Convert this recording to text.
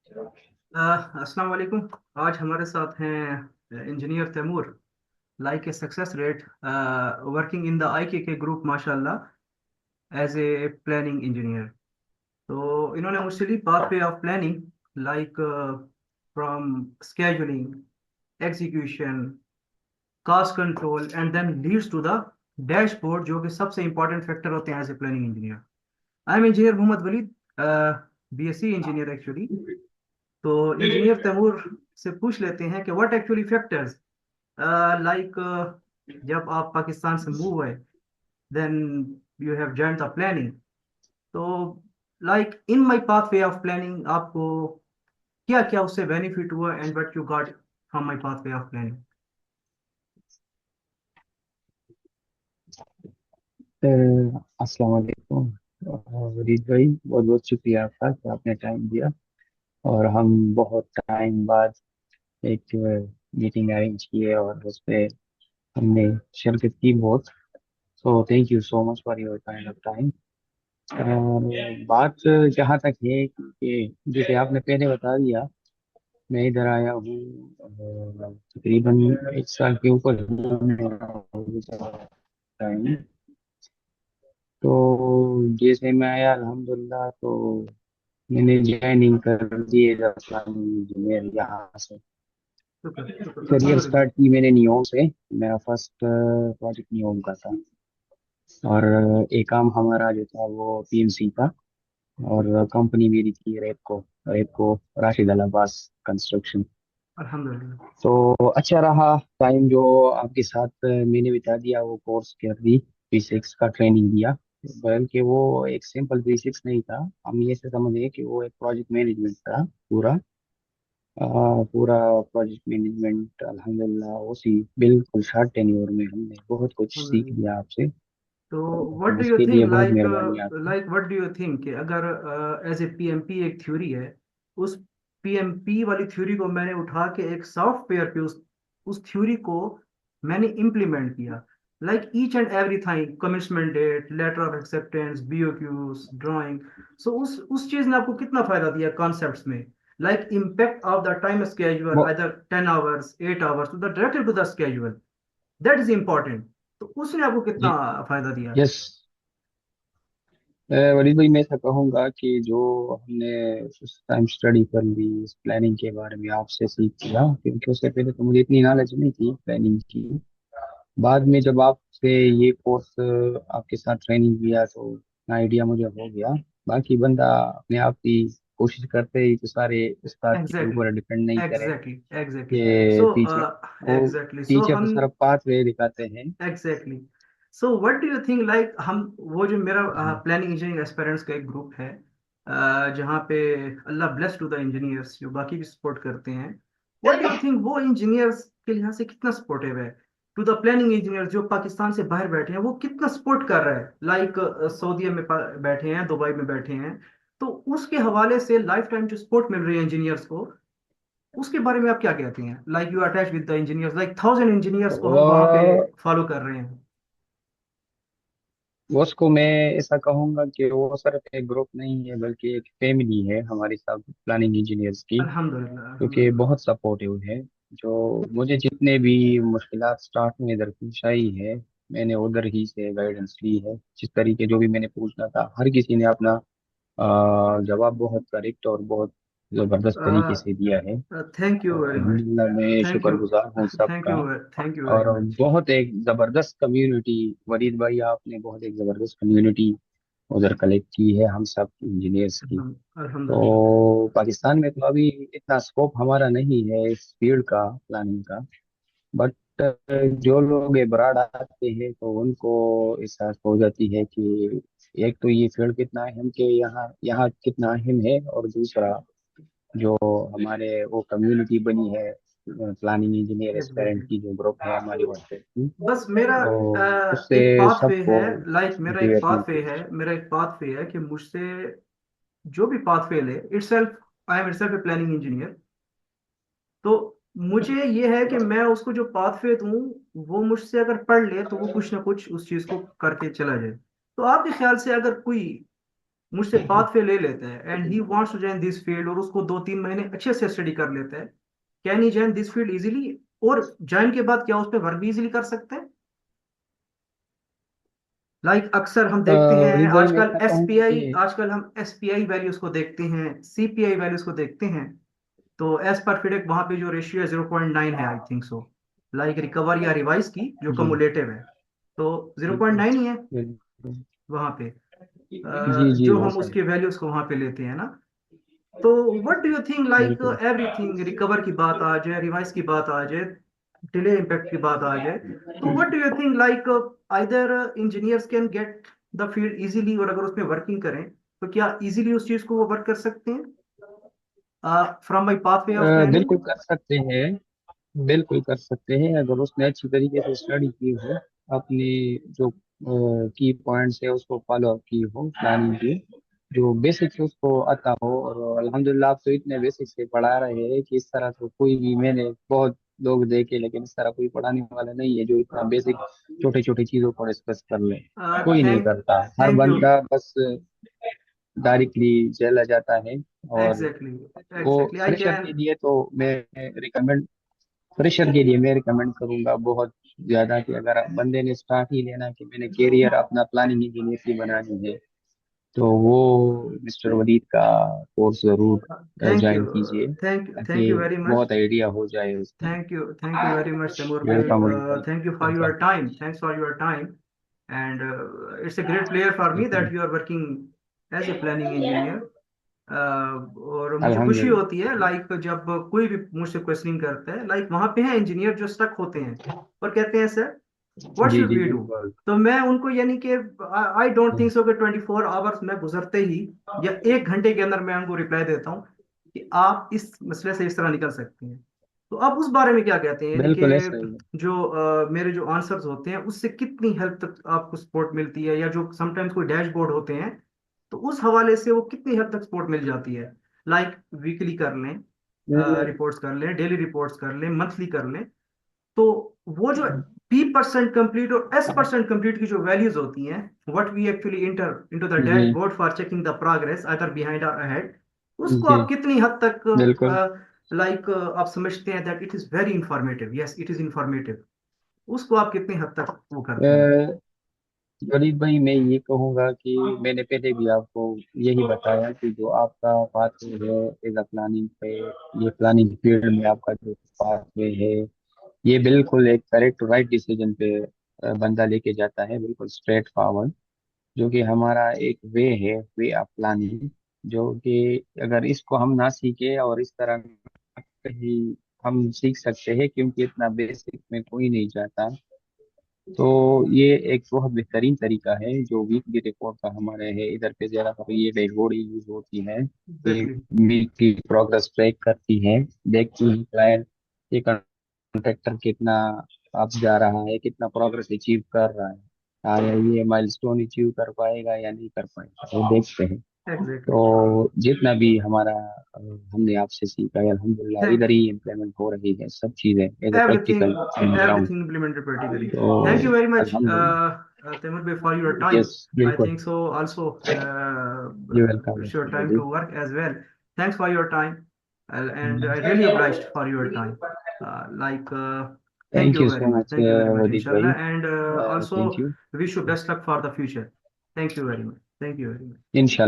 अस्सलाम वालेकुम। आज हमारे साथ हैं engineer Taimoor. Like a success rate working in the IK K group माशाल्लाह एज ए प्लानिंग इंजीनियर। तो इन्होंने मुझसे ली pathway of planning, like from scheduling, execution, cost control and then leads to the dashboard, जो कि सबसे इंपॉर्टेंट फैक्टर होते हैं as a planning engineer. I am engineer Mohammad Waleed, BSc engineer actually. तो इंजीनियर तैमूर से पूछ लेते हैं कि व्हाट एक्चुअली फैक्टर्स, लाइक जब आप पाकिस्तान से मूव हुए, then you have join the planning. तो like in my pathway of planning आपको क्या क्या उससे बेनिफिट हुआ and what you got from my pathway of planning. अस्सलाम वालेकुम। वरीद भाई, बहुत बहुत शुक्रिया आपका कि आपने टाइम दिया और हम बहुत टाइम बाद एक मीटिंग अरेंज की है और उस पे हमने शिरकत की बहुत। So thank you so much for your kind of time. बात जहाँ तक है कि जैसे आपने पहले बता दिया, मैं इधर आया हूँ तकरीबन 1 साल के ऊपर टाइम। तो जैसे मैं आया अल्हम्दुलिल्लाह, तो मैंने ज्वाइनिंग कर दी एज अ प्लानिंग इंजीनियर यहाँ से। शुक्र शुक्र, करियर अल्हम्दुलिल्लाह। स्टार्ट की मैंने नियोम से। मेरा फर्स्ट प्रोजेक्ट नियोम का था और एक काम हमारा जो था वो पीएमसी था। और कंपनी मेरी थी रेपको। रेपको राशिद अल अब्बास कंस्ट्रक्शन। अल्हम्दुलिल्लाह। तो अच्छा रहा टाइम जो आपके साथ मैंने बिता दिया। वो कोर्स कर दी, P6 का ट्रेनिंग दिया। बल्कि वो एक सिंपल P6 नहीं था, हम ये से समझिए कि वो एक प्रोजेक्ट मैनेजमेंट था पूरा। आ, पूरा प्रोजेक्ट मैनेजमेंट अल्हम्दुलिल्लाह उसी बिल्कुल शॉर्ट टेन्योर में हमने बहुत कुछ सीख अल्हम्दुलिल्लाह। लिया आपसे। तो व्हाट तो डू यू उसके थिंक, लिए बहुत लाइक मेहरबानी आपकी। Like what do you think कि अगर एज ए पीएमपी एक थ्योरी है, उस पीएमपी वाली थ्योरी को मैंने उठा के एक सॉफ्टवेयर पे उस थ्योरी को मैंने इम्प्लीमेंट किया, like each and every thing, commitment date, letter of acceptance, BOQs, drawing. So उस चीज ने आपको कितना फायदा दिया कॉन्सेप्ट्स में, like impact of the time schedule, वो either 10 hours, 8 hours, to the directed to the schedule, that is important. तो उसने आपको कितना जी, फायदा दिया। यस। वलीद भाई, मैं ऐसा कहूँगा कि जो हमने उस टाइम स्टडी कर ली इस प्लानिंग के बारे में आपसे सीख लिया, क्योंकि उससे पहले तो मुझे इतनी नॉलेज नहीं थी प्लानिंग की। बाद में जब आपसे ये कोर्स आपके साथ ट्रेनिंग किया तो आइडिया मुझे हो गया। बाकी बंदा अपने आप की कोशिश करते ही तो सारे उस्ताद के एग्जैक्टली ऊपर डिपेंड नहीं करे एग्जैक्टली एग्जैक्टली। कि सो टीचर वो एग्जैक्टली सो टीचर तो हम सिर्फ पाथ वे दिखाते हैं। Exactly. So what do you think, like हम वो जो मेरा हम्म। प्लानिंग इंजीनियरिंग एस्पिरेंट्स का एक ग्रुप है, जहाँ पे अल्लाह ब्लेस टू द इंजीनियर्स जो बाकी भी सपोर्ट करते हैं, व्हाट डू यू थिंक वो इंजीनियर्स के लिहाज से कितना सपोर्टिव है टू द प्लानिंग इंजीनियर जो पाकिस्तान से बाहर बैठे हैं, वो कितना सपोर्ट कर रहा है, लाइक सऊदीया में बैठे हैं, दुबई में बैठे हैं। तो उसके हवाले से लाइफ टाइम जो सपोर्ट मिल रही है इंजीनियर्स को, उसके बारे में आप क्या कहते हैं, like you attach with the engineers, like 1000 engineers को हम वहां पे वो फॉलो कर रहे हैं। वो उसको मैं ऐसा कहूंगा कि वो सिर्फ एक ग्रुप नहीं है बल्कि एक फैमिली है हमारी सब प्लानिंग इंजीनियर्स की। अल्हम्दुलिल्लाह क्योंकि अल्हम्दुलिल्लाह। बहुत सपोर्टिव है। जो मुझे जितने भी मुश्किलात स्टार्ट में दरपेश आई है, मैंने उधर ही से गाइडेंस ली है। जिस तरीके जो भी मैंने पूछना था, हर किसी ने अपना जवाब बहुत करेक्ट और बहुत जबरदस्त तरीके से दिया है। थैंक यू और वेरी मच। अल्हम्दुलिल्लाह मैं थैंक यू। शुक्रगुजार हूँ थैंक सबका। यू। थैंक यू वेरी और मच। बहुत एक जबरदस्त कम्युनिटी, वरीद भाई आपने बहुत एक जबरदस्त कम्युनिटी उधर कलेक्ट की है हम सब इंजीनियर्स की। अल्हम्दुलिल्लाह। तो पाकिस्तान में तो अभी इतना स्कोप हमारा नहीं है इस फील्ड का, प्लानिंग का। बट जो लोग एब्रॉड आते हैं तो उनको एहसास हो जाती है कि एक तो ये फील्ड कितना अहम के यहाँ यहाँ कितना अहम है, और दूसरा जो हमारे वो कम्युनिटी बनी है प्लानिंग इंजीनियर एस्पिरेंट एग्जैक्टली। की, जो ग्रुप है हमारी व्हाट्सएप की, बस मेरा तो उससे एक पाथ वे है, सबको लाइक मेरा एक मोटिवेट पाथ मिलती वे है। है, मेरा एक पाथ वे है कि मुझसे जो भी पाथ वे ले, itself I am itself A planning engineer. तो मुझे ये है कि मैं उसको जो पाथवे दूं, वो मुझसे अगर पढ़ ले तो वो कुछ ना कुछ उस चीज को करके चला जाए। तो आपके ख्याल से अगर कोई मुझसे पाथवे ले लेता है and he wants to join this field, और उसको 2-3 महीने अच्छे से स्टडी कर लेता है, can he join this field easily? और ज्वाइन के बाद क्या उस पर वर्क भी इजीली कर सकते हैं? अक्सर हम देखते हैं वलीद भाई, मैं आजकल इतना कहूँगा एसपीआई, कि आजकल हम एसपीआई वैल्यूज को देखते हैं, सीपीआई वैल्यूज को देखते हैं। तो एज पर फिडेक वहां पे जो रेशियो है 0.9 है, आई थिंक सो, रिकवर या रिवाइज की जो जी, कमुलेटिव है, तो बिल्कुल 0.9 ही है बिल्कुल। वहां पे, जी जी, जो वो हम सही। उसके वैल्यूज को वहां पे लेते हैं ना। तो व्हाट डू यू थिंक, बिल्कुल। एवरीथिंग, रिकवर की बात आ जाए, रिवाइज की बात आ जाए, डिले इम्पैक्ट की बात आ जाए, तो what do you think, either engineers can get the field easily, और अगर उसमें वर्किंग करें तो क्या इजीली उस चीज को वो वर्क कर सकते हैं from my pathway of planning? बिल्कुल कर सकते हैं। बिल्कुल कर सकते हैं, अगर उसने अच्छी तरीके से स्टडी की हो, अपनी जो की पॉइंट्स है उसको फॉलो की हो, प्लानिंग की, जो बेसिक्स उसको आता हो। और अल्हम्दुलिल्लाह आप तो इतने बेसिक से पढ़ा रहे हैं कि इस तरह तो कोई भी, मैंने बहुत लोग देखे लेकिन इस तरह कोई पढ़ाने वाला नहीं है जो इतना बेसिक छोटी छोटी चीजों को डिस्कस कर ले। कोई नहीं थैंक करता, हर थैंक यू। बंदा बस डायरेक्टली चला जाता है। और एग्जैक्टली, वो एग्जैक्टली आई फ्रेशर कैन। के लिए तो मैं रिकमेंड फ्रेशर के लिए मैं रिकमेंड करूंगा बहुत ज्यादा, कि अगर बंदे ने स्टार्ट ही लेना कि मैंने कैरियर अपना प्लानिंग इंजीनियर की बनानी है, तो वो मिस्टर वलीद का कोर्स जरूर थैंक यू, ज्वाइन कीजिए, थैंक ताकि यू वेरी मच। बहुत आइडिया हो जाए उसका। Thank you very much, Taimur bhai. Welcome Waleed भाई। Thank you for your welcome. time. Thanks for your time. And it's a great pleasure for me that you are working as a planning engineer. और मुझे खुशी अल्हम्दुलिल्लाह। होती है जब कोई भी मुझसे क्वेश्चनिंग करता है, वहां पे हैं इंजीनियर जो स्टक होते हैं और कहते हैं सर व्हाट जी शुड जी वी डू। बिल्कुल। तो मैं उनको यानी कि आई डोंट थिंक सो कि 24 आवर्स में गुजरते ही या 1 घंटे के अंदर मैं उनको रिप्लाई देता हूँ कि आप इस मसले से इस तरह निकल सकते हैं। तो आप उस बारे में क्या कहते हैं, बिल्कुल ऐसा ही है। जो मेरे जो आंसर्स होते हैं उससे कितनी हेल्प तक आपको सपोर्ट मिलती है, या जो समटाइम्स कोई डैशबोर्ड होते हैं तो उस हवाले से वो कितनी हद तक सपोर्ट मिल जाती है? वीकली कर लें, रिपोर्ट्स कर लें, डेली रिपोर्ट्स कर लें, मंथली कर लें, तो वो जो P% कंप्लीट और S% कंप्लीट की जो वैल्यूज होती हैं, what we actually enter into the जी dashboard for checking the progress either behind और अहेड, उसको जी आप कितनी हद बिल्कुल। तक आप समझते हैं that it is very informative, yes it is informative, उसको आप कितनी हद तक वो करते हैं? वलीद भाई, मैं ये कहूँगा कि मैंने पहले भी आपको यही बताया कि जो आपका पाथवे है एज अ प्लानिंग पे, ये प्लानिंग फील्ड में आपका जो पाथवे है, ये बिल्कुल एक करेक्ट राइट डिसीजन पे बंदा लेके जाता है, बिल्कुल स्ट्रेट फॉरवर्ड। जो कि हमारा एक वे ऑफ प्लानिंग, जो कि अगर इसको हम ना सीखे और इस तरह कहीं हम सीख सकते हैं, क्योंकि इतना बेसिक में कोई नहीं जाता। तो ये एक बहुत बेहतरीन तरीका है जो वीकली रिपोर्ट का हमारे है, इधर पे ज्यादातर ये डैशबोर्ड ही यूज होती है। ये एग्जैक्टली, वीक की प्रोग्रेस ट्रैक करती है, देखती है क्लाइंट, ये कॉन्ट्रैक्टर कितना अप जा रहा है, कितना प्रोग्रेस अचीव कर रहा है, आया ये माइलस्टोन अचीव कर पाएगा या नहीं कर पाएगा, वो देखते हैं। एग्जैक्टली। तो जितना भी हमारा हमने आपसे सीखा है, अल्हम्दुलिल्लाह इधर ही इम्प्लीमेंट हो रही है सब चीजें as a practical Everything, ground. everything implemented practically. Thank you तो very much, अल्हम्दुलिल्लाह। Taimur bhai, for your time. Yes I बिल्कुल। think so. Also, you welcome it's your mister time to Waleed. work as well. Thanks for your time, and I really obliged for your time. Thank thank you you very so much. Much Thank you very much, वलीद भाई। inshallah. And thank also you. wish you best luck for the future. Thank you very much. Thank you very much. इंशाल्लाह।